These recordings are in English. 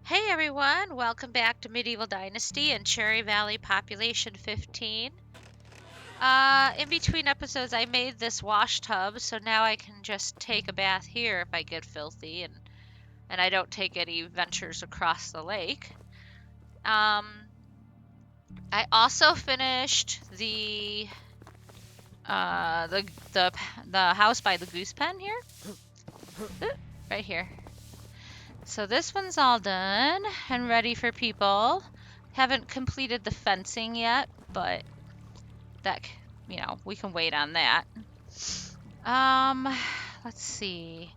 Hey everyone, welcome back to Medieval Dynasty and Cherry Valley Population 15. In between episodes I made this wash tub, so now I can just take a bath here if I get filthy and I don't take any ventures across the lake. I also finished uh the the the house by the goose pen here. Right here. So this one's all done and ready for people. Haven't completed the fencing yet, but that, we can wait on that. Um, let's see.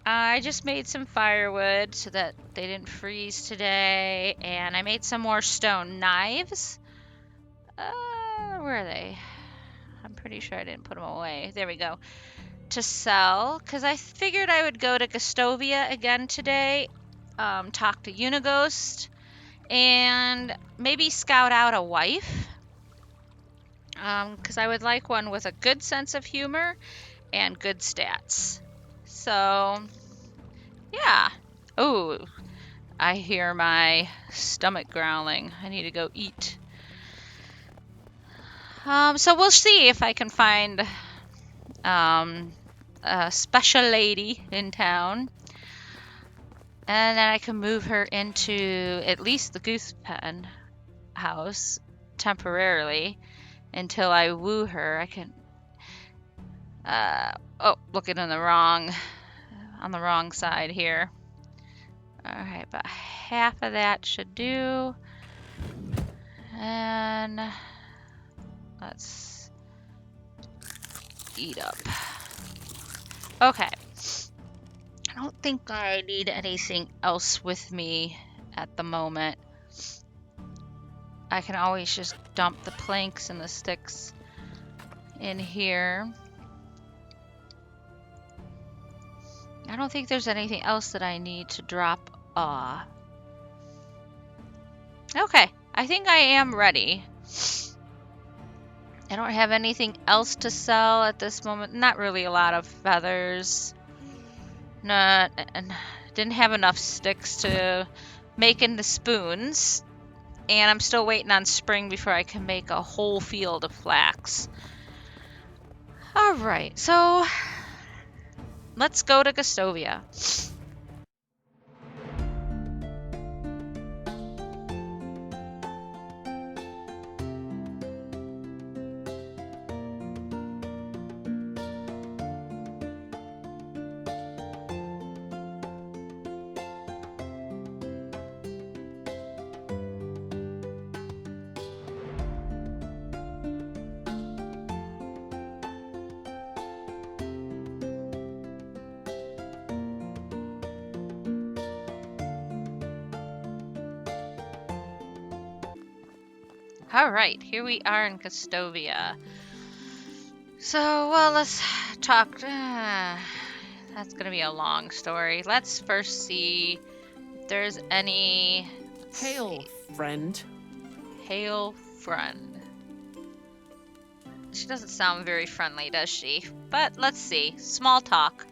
I just made some firewood so that they didn't freeze today, and I made some more stone knives. Where are they? I'm pretty sure I didn't put them away. There we go. To sell, because I figured I would go to Gastovia again today, talk to Unighost, and maybe scout out a wife. Because I would like one with a good sense of humor and good stats. So, yeah. Oh, I hear my stomach growling. I need to go eat. So we'll see if I can find a special lady in town. And then I can move her into at least the goose pen house temporarily until I woo her. I can looking on the wrong side here. Alright, about half of that should do. And let's eat up. Okay. I don't think I need anything else with me at the moment. I can always just dump the planks and the sticks in here. I don't think there's anything else that I need to drop off. Okay, I think I am ready. I don't have anything else to sell at this moment. Not really a lot of feathers. Didn't have enough sticks to make into spoons. And I'm still waiting on spring before I can make a whole field of flax. Alright, so let's go to Gastovia. Alright, here we are in Gastovia. So, well, let's talk. That's gonna be a long story. Let's first see if there's any. Hail, friend. Hail, friend. She doesn't sound very friendly, does she? But let's see. Small talk.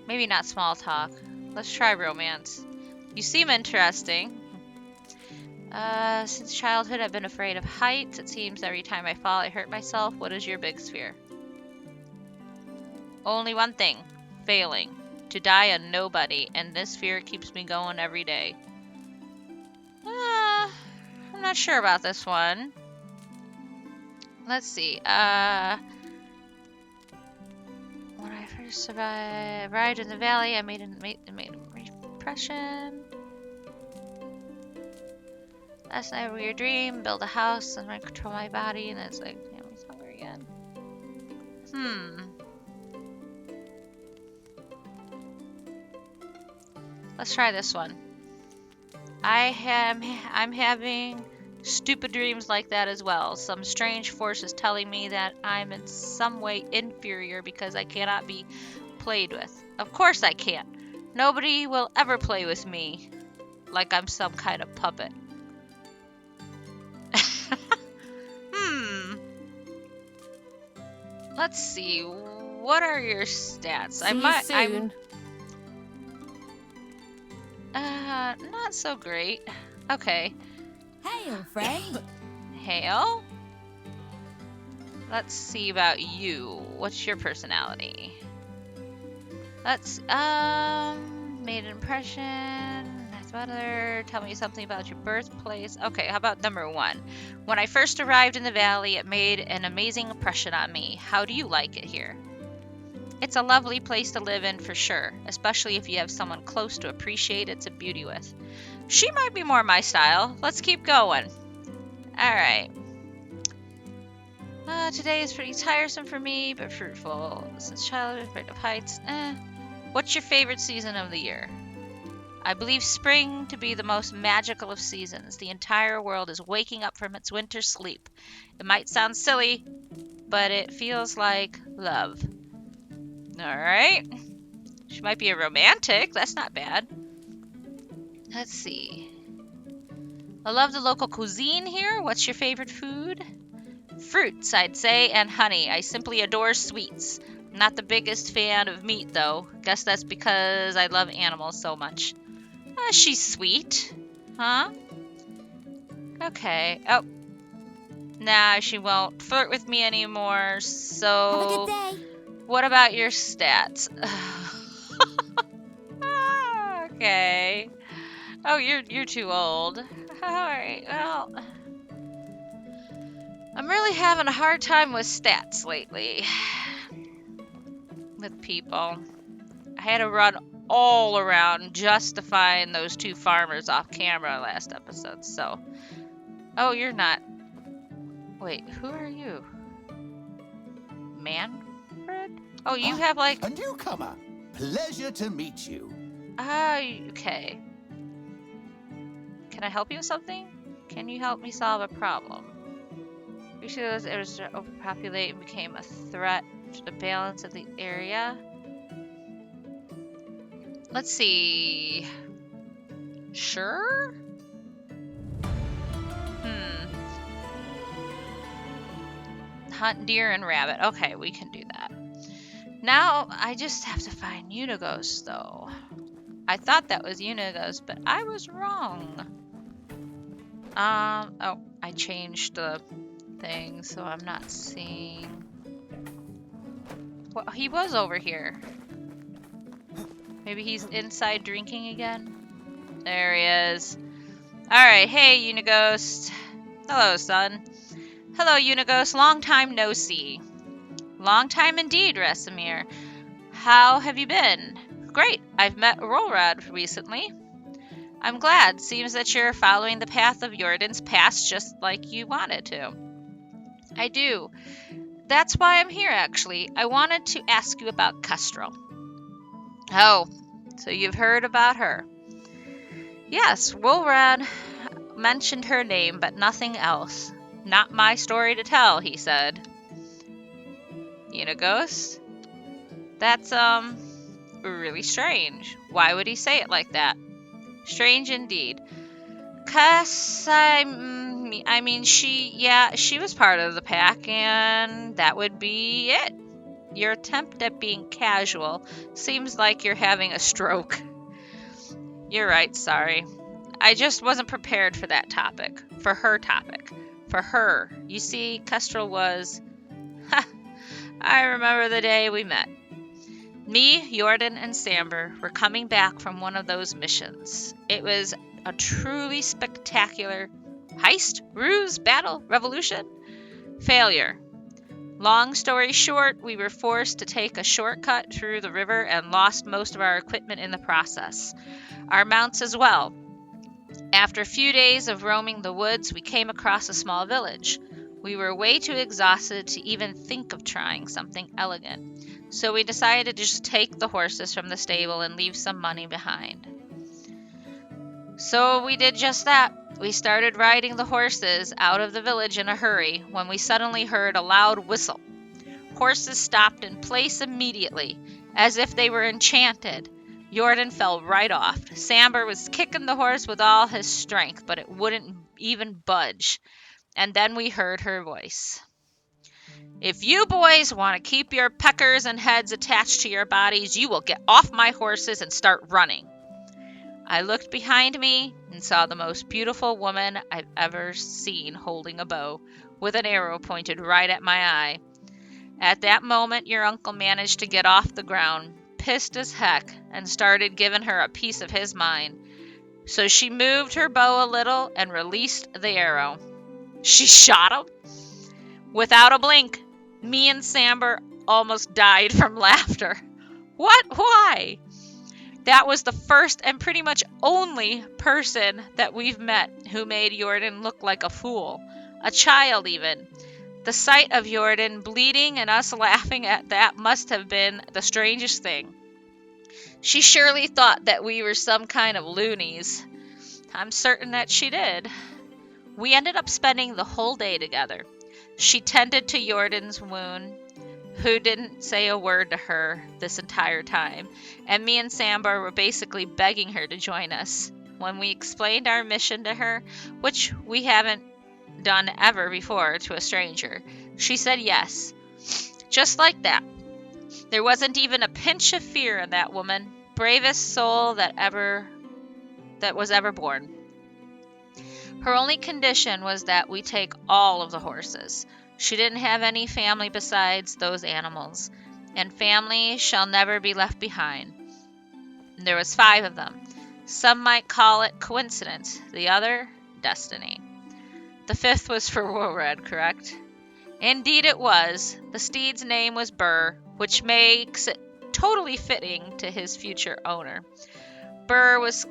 Maybe not small talk. Let's try romance. You seem interesting. Since childhood, I've been afraid of heights. It seems every time I fall, I hurt myself. What is your biggest fear? Only one thing. Failing. To die a nobody, and this fear keeps me going every day. I'm not sure about this one. Let's see. When I first arrived in the valley, I made an impression. Last night, a weird dream, build a house, and I control my body, and it's like, damn, he's hungry again. Let's try this one. I'm having stupid dreams like that as well. Some strange force is telling me that I'm in some way inferior because I cannot be played with. Of course I can't. Nobody will ever play with me like I'm some kind of puppet. Let's see. What are your stats? See you soon. Not so great. Okay. Hail, friend. Hail. Let's see about you. What's your personality? Let's, made an impression. Nice weather. Tell me something about your birthplace. Okay, how about number 1? When I first arrived in the valley, it made an amazing impression on me. How do you like it here? It's a lovely place to live in for sure, especially if you have someone close to appreciate its beauty with. She might be more my style. Let's keep going. Alright. Today is pretty tiresome for me, but fruitful. Since childhood, afraid of heights. What's your favorite season of the year? I believe spring to be the most magical of seasons. The entire world is waking up from its winter sleep. It might sound silly, but it feels like love. Alright. She might be a romantic. That's not bad. Let's see. I love the local cuisine here. What's your favorite food? Fruits, I'd say, and honey. I simply adore sweets. Not the biggest fan of meat, though. Guess that's because I love animals so much. She's sweet. Huh? Okay. Oh. Nah, she won't flirt with me anymore, so... Have a good day. What about your stats? Okay. Oh, you're too old. Alright, well... I'm really having a hard time with stats lately. With people. I had to run all around just to find those 2 farmers off camera last episode, so... Oh, you're not... Wait, who are you? Manfred? Oh, you have like... A newcomer. Pleasure to meet you. Okay. Can I help you with something? Can you help me solve a problem? Recently, those areas overpopulated and became a threat to the balance of the area. Let's see. Sure? Hunt deer and rabbit. Okay, we can do that. Now, I just have to find Unigos, though. I thought that was Unigos, but I was wrong. Oh, I changed the thing, so I'm not seeing... Well, he was over here. Maybe he's inside drinking again? There he is. Alright, hey, Unighost. Hello, son. Hello, Unighost. Long time no see. Long time indeed, Rasamir. How have you been? Great. I've met Rolrad recently. I'm glad. Seems that you're following the path of Jordan's past just like you wanted to. I do. That's why I'm here, actually. I wanted to ask you about Kestrel. Oh, so you've heard about her. Yes, Rolrad mentioned her name, but nothing else. Not my story to tell, he said. Unighost? That's, really strange. Why would he say it like that? Strange indeed. Cause, I mean, she was part of the pack, and that would be it. Your attempt at being casual seems like you're having a stroke. You're right, sorry. I just wasn't prepared for that topic. For her topic. For her. You see, Kestrel was... Ha! I remember the day we met. Me, Jordan, and Samber were coming back from one of those missions. It was a truly spectacular heist, ruse, battle, revolution, failure. Long story short, we were forced to take a shortcut through the river and lost most of our equipment in the process. Our mounts as well. After a few days of roaming the woods, we came across a small village. We were way too exhausted to even think of trying something elegant, so we decided to just take the horses from the stable and leave some money behind. So we did just that. We started riding the horses out of the village in a hurry when we suddenly heard a loud whistle. Horses stopped in place immediately, as if they were enchanted. Jordan fell right off. Samber was kicking the horse with all his strength, but it wouldn't even budge. And then we heard her voice. If you boys want to keep your peckers and heads attached to your bodies, you will get off my horses and start running. I looked behind me and saw the most beautiful woman I've ever seen holding a bow, with an arrow pointed right at my eye. At that moment, your uncle managed to get off the ground, pissed as heck, and started giving her a piece of his mind. So she moved her bow a little and released the arrow. She shot him without a blink. Me and Samber almost died from laughter. What? Why? That was the first and pretty much only person that we've met who made Jordan look like a fool, a child even. The sight of Jordan bleeding and us laughing at that must have been the strangest thing. She surely thought that we were some kind of loonies. I'm certain that she did. We ended up spending the whole day together. She tended to Jordan's wound, who didn't say a word to her this entire time, and me and Sambar were basically begging her to join us. When we explained our mission to her, which we haven't done ever before to a stranger, she said yes. Just like that. There wasn't even a pinch of fear in that woman, bravest soul that was ever born. Her only condition was that we take all of the horses. She didn't have any family besides those animals, and family shall never be left behind. There was 5 of them. Some might call it coincidence, the other, destiny. The 5th was for Wored, correct? Indeed it was. The steed's name was Burr, which makes it totally fitting to his future owner. Burr was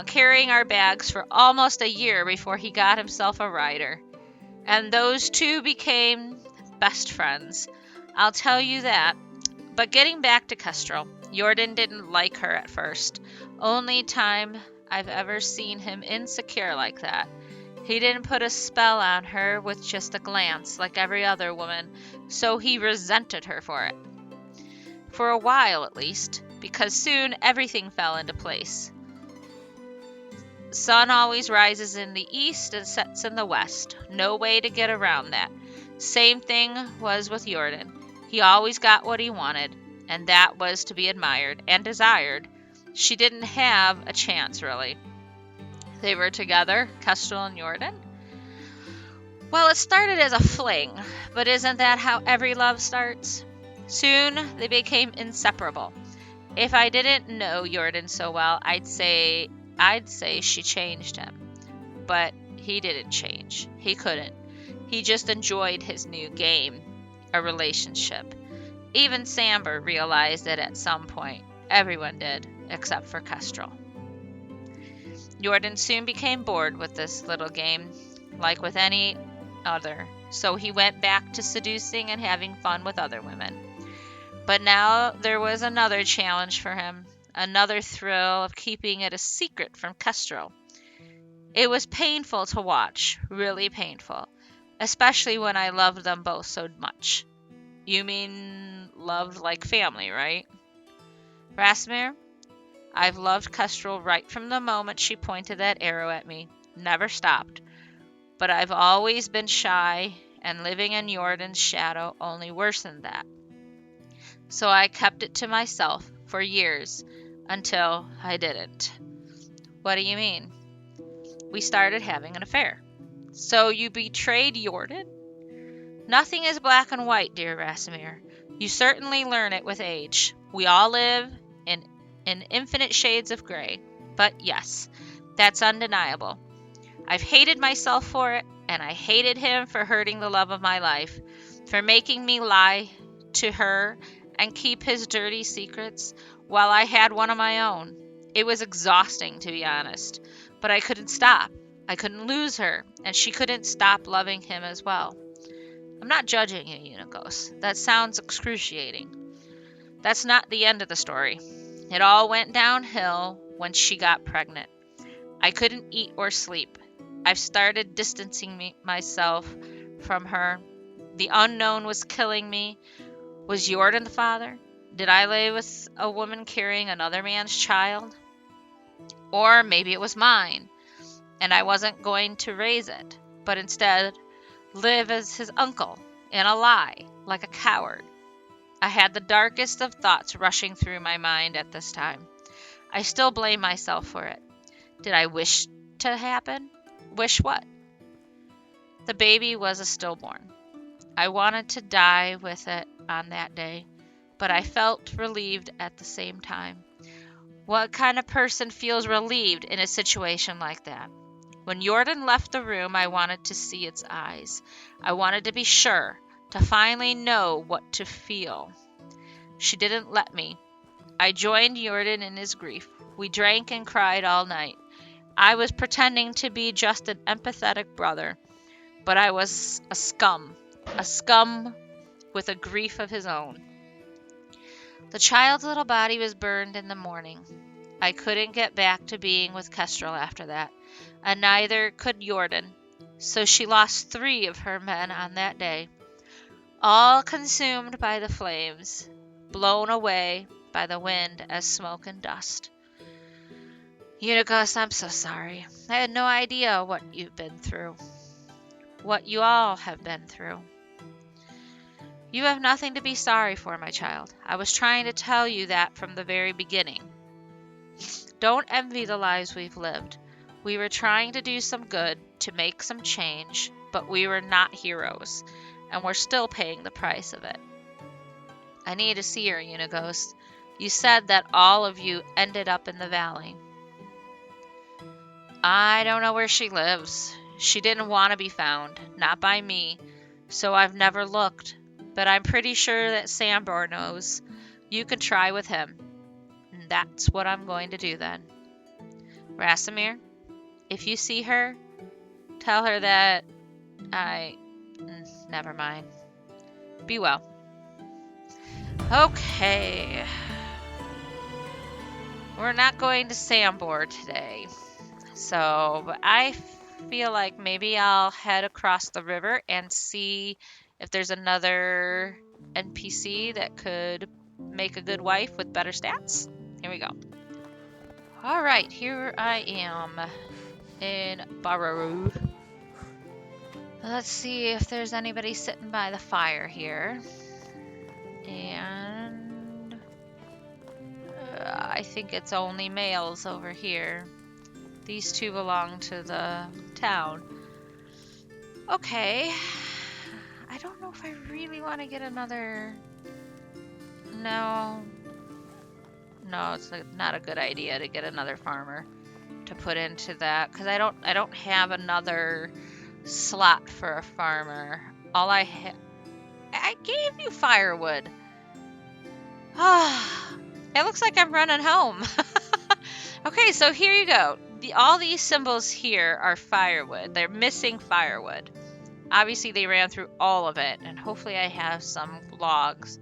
carrying our bags for almost a year before he got himself a rider. And those 2 became best friends. I'll tell you that. But getting back to Kestrel, Jordan didn't like her at first. Only time I've ever seen him insecure like that. He didn't put a spell on her with just a glance like every other woman, so he resented her for it. For a while at least, because soon everything fell into place. Sun always rises in the east and sets in the west. No way to get around that. Same thing was with Jordan. He always got what he wanted, and that was to be admired and desired. She didn't have a chance, really. They were together, Kestrel and Jordan. Well, it started as a fling, but isn't that how every love starts? Soon they became inseparable. If I didn't know Jordan so well, I'd say she changed him. But he didn't change. He couldn't. He just enjoyed his new game, a relationship. Even Samber realized it at some point. Everyone did, except for Kestrel. Jordan soon became bored with this little game, like with any other, so he went back to seducing and having fun with other women. But now there was another challenge for him. Another thrill of keeping it a secret from Kestrel. It was painful to watch, really painful, especially when I loved them both so much. You mean loved like family, right? Rasmir, I've loved Kestrel right from the moment she pointed that arrow at me. Never stopped. But I've always been shy, and living in Jordan's shadow only worsened that. So I kept it to myself for years, until I didn't. What do you mean? We started having an affair. So you betrayed Jordan? Nothing is black and white, dear Rasimir. You certainly learn it with age. We all live in infinite shades of gray. But yes, that's undeniable. I've hated myself for it, and I hated him for hurting the love of my life, for making me lie to her and keep his dirty secrets while I had one of my own. It was exhausting, to be honest, but I couldn't stop. I couldn't lose her, and she couldn't stop loving him as well. I'm not judging you, Unikos. That sounds excruciating. That's not the end of the story. It all went downhill when she got pregnant. I couldn't eat or sleep. I've started distancing myself from her. The unknown was killing me. Was Jordan the father? Did I lay with a woman carrying another man's child? Or maybe it was mine, and I wasn't going to raise it, but instead live as his uncle in a lie, like a coward. I had the darkest of thoughts rushing through my mind at this time. I still blame myself for it. Did I wish to happen? Wish what? The baby was a stillborn. I wanted to die with it on that day, but I felt relieved at the same time. What kind of person feels relieved in a situation like that? When Jordan left the room, I wanted to see its eyes. I wanted to be sure, to finally know what to feel. She didn't let me. I joined Jordan in his grief. We drank and cried all night. I was pretending to be just an empathetic brother, but I was a scum with a grief of his own. The child's little body was burned in the morning. I couldn't get back to being with Kestrel after that, and neither could Jordan, so she lost 3 of her men on that day, all consumed by the flames, blown away by the wind as smoke and dust. Unicus, I'm so sorry. I had no idea what you've been through, what you all have been through. You have nothing to be sorry for, my child. I was trying to tell you that from the very beginning. Don't envy the lives we've lived. We were trying to do some good, to make some change, but we were not heroes, and we're still paying the price of it. I need to see her, Unighost. You said that all of you ended up in the valley. I don't know where she lives. She didn't want to be found, not by me, so I've never looked. But I'm pretty sure that Sambor knows. You can try with him. And that's what I'm going to do then. Rasimir, if you see her, tell her that never mind. Be well. Okay. We're not going to Sambor today. But I feel like maybe I'll head across the river and see if there's another NPC that could make a good wife with better stats. Here we go. Alright, here I am in Bararu. Let's see if there's anybody sitting by the fire here. And I think it's only males over here. These 2 belong to the town. Okay. I don't know if I really want to get another... No, it's not a good idea to get another farmer to put into that, because I don't have another slot for a farmer. All I gave you firewood. It looks like I'm running home. Okay, so here you go. All these symbols here are firewood. They're missing firewood. Obviously, they ran through all of it, and hopefully I have some logs.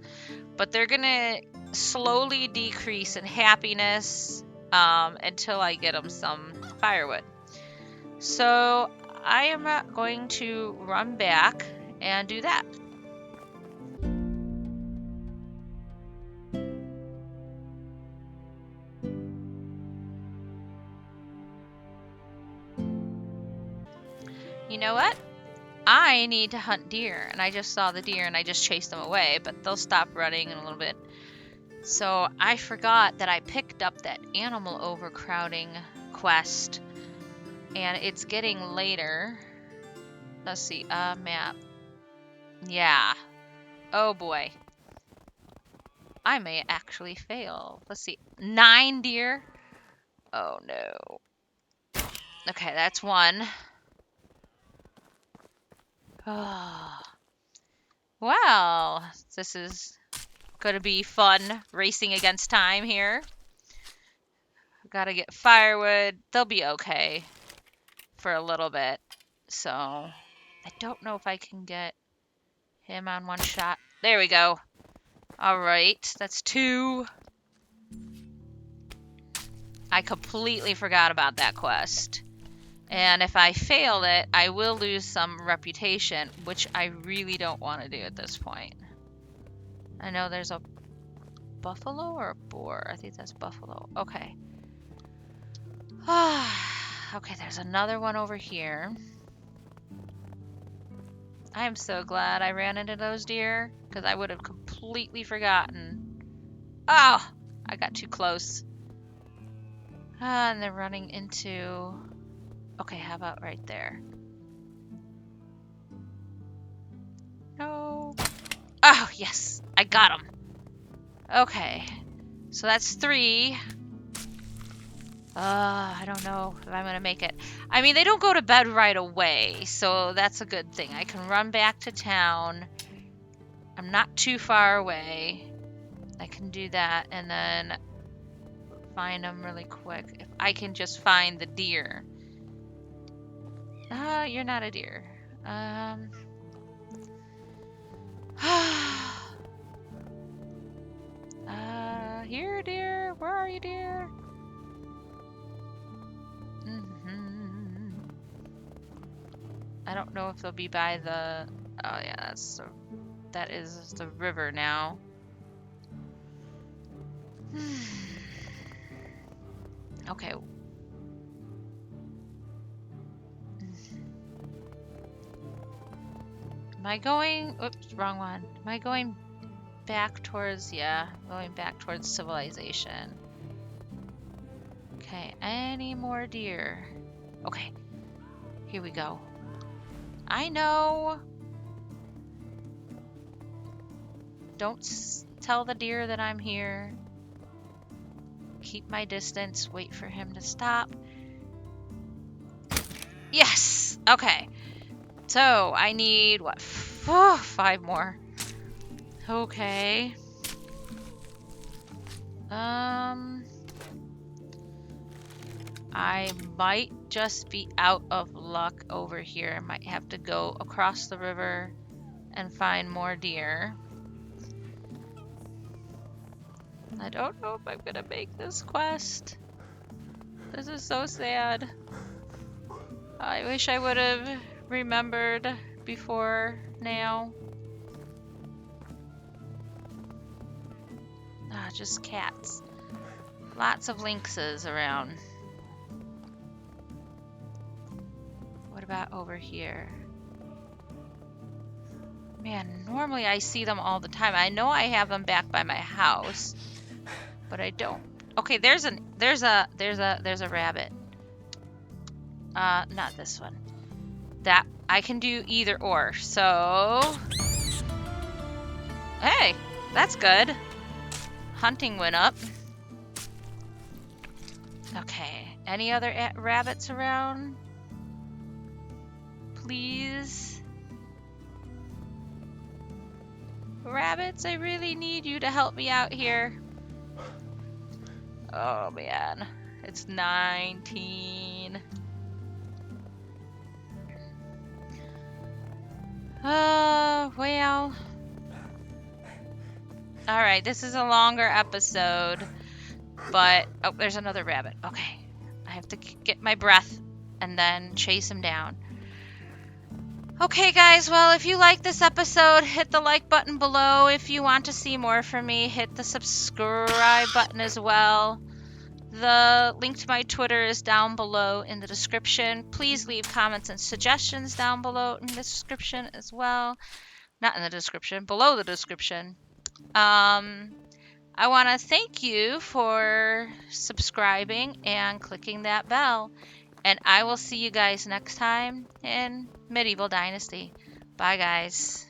But they're going to slowly decrease in happiness until I get them some firewood. So I am going to run back and do that. You know what? I need to hunt deer, and I just saw the deer and I just chased them away, but they'll stop running in a little bit. So I forgot that I picked up that animal overcrowding quest, and it's getting later. Let's see, map. Yeah. Oh boy. I may actually fail. Let's see, 9 deer? Oh no. Okay, that's 1. Oh. Well, this is going to be fun racing against time here. Gotta get firewood. They'll be okay for a little bit. So, I don't know if I can get him on one shot. There we go. Alright, that's 2. I completely forgot about that quest. And if I fail it, I will lose some reputation, which I really don't want to do at this point. I know there's a buffalo or a boar. I think that's buffalo. Okay. Okay, there's another one over here. I am so glad I ran into those deer, because I would have completely forgotten. Oh, I got too close. And they're running into... Okay, how about right there? No. Oh, yes. I got them. Okay. So that's 3. I don't know if I'm going to make it. I mean, they don't go to bed right away, so that's a good thing. I can run back to town. I'm not too far away. I can do that and then find them really quick. If I can just find the deer. You're not a deer. Here, dear. Where are you, dear? I don't know if they'll be by the... Oh, yeah, that is the river now. Okay. Am I going... Oops, wrong one. Am I going back towards... Yeah, going back towards civilization. Okay, any more deer? Okay, here we go. I know. Don't tell the deer that I'm here. Keep my distance. Wait for him to stop. Yes! Okay. So, I need, what? 5 more. Okay. I might just be out of luck over here. I might have to go across the river and find more deer. I don't know if I'm gonna make this quest. This is so sad. I wish I would have remembered before now. Just cats. Lots of lynxes around. What about over here? Man, normally I see them all the time. I know I have them back by my house, but I don't. Okay, there's a rabbit. Not this one. That I can do either or. So, hey, that's good. Hunting went up. Okay, any other rabbits around? Please. Rabbits, I really need you to help me out here. Oh man, it's 19. Well. Alright, this is a longer episode, but... Oh, there's another rabbit. Okay, I have to get my breath and then chase him down. Okay, guys, well, if you like this episode, hit the like button below. If you want to see more from me, hit the subscribe button as well. The link to my Twitter is down below in the description. Please leave comments and suggestions down below in the description as well. Not in the description, below the description. I want to thank you for subscribing and clicking that bell. And I will see you guys next time in Medieval Dynasty. Bye, guys.